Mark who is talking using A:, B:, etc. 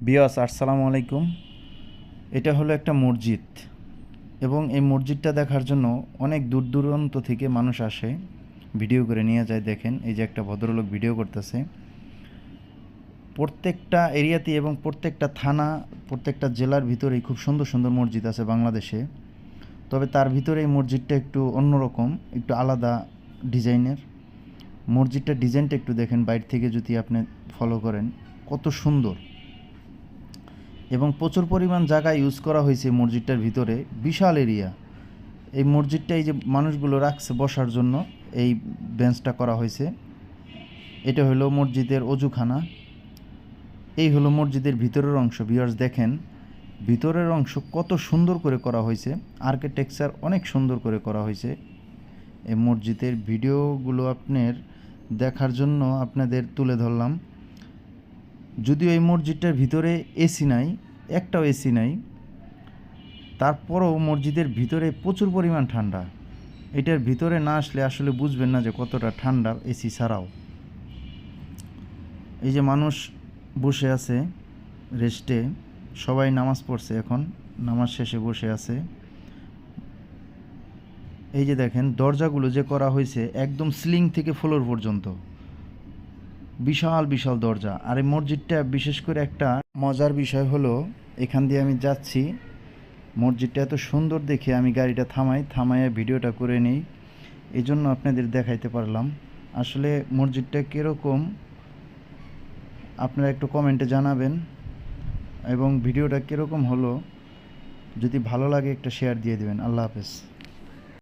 A: বিয়াস আসসালামু আলাইকুম। এটা হলো একটা মসজিদ এবং এই মসজিদটা দেখার জন্য অনেক দূর দূরান্ত থেকে মানুষ আসে, ভিডিও করে নিয়ে যায়। দেখেন এই যে একটা ভদ্রলোক ভিডিও করতেছে। প্রত্যেকটা এরিয়াতে এবং প্রত্যেকটা থানা, প্রত্যেকটা জেলার ভিতরেই খুব সুন্দর সুন্দর মসজিদ আছে বাংলাদেশে। তবে তার ভিতরে এই মসজিদটা একটু অন্যরকম, একটু আলাদা ডিজাইনের। মসজিদটার ডিজাইনটা একটু দেখেন, বাইরে থেকে যদি আপনি ফলো করেন কত সুন্দর, এবং প্রচুর পরিমাণ জায়গা ইউজ করা হয়েছে মসজিদটার ভিতরে, বিশাল এরিয়া। এই মসজিদটা এই যে মানুষগুলো রাখছে বসার জন্য, এই বেঞ্চটা করা হয়েছে। এটা হলো মসজিদের অজুখানা। এই হলো মসজিদের ভিতরের অংশ। ভিউয়ার্স দেখেন ভিতরের অংশ কত সুন্দর করে করা হয়েছে, আর্কিটেকচার অনেক সুন্দর করে করা হয়েছে। এই মসজিদের ভিডিওগুলো আপনার দেখার জন্য আপনাদের তুলে ধরলাম। যদিও এই মসজিদটার ভিতরে এসি নাই, একটাও এসি নাই, তারপরও মসজিদের ভিতরে প্রচুর পরিমাণ ঠান্ডা। এটার ভিতরে না আসলে আসলে বুঝবেন না যে কতটা ঠান্ডা এসি ছাড়াও। এই যে মানুষ বসে আছে রেস্টে, সবাই নামাজ পড়ছে, এখন নামাজ শেষে বসে আছে। এই যে দেখেন দরজাগুলো যে করা হয়েছে একদম সিলিং থেকে ফ্লোর পর্যন্ত, বিশাল বিশাল দরজা। আর এই মসজিদটা বিশেষ করে একটা মজার বিষয় হলো, এখান দিয়ে আমি যাচ্ছি, মসজিদটা এত সুন্দর দেখে আমি গাড়িটা থামাইয়া ভিডিওটা করে নিই, এই জন্য আপনাদের দেখাইতে পারলাম। আসলে মসজিদটা কীরকম আপনারা একটু কমেন্টে জানাবেন, এবং ভিডিওটা কীরকম হলো যদি ভালো লাগে একটা শেয়ার দিয়ে দেবেন। আল্লাহ হাফেজ।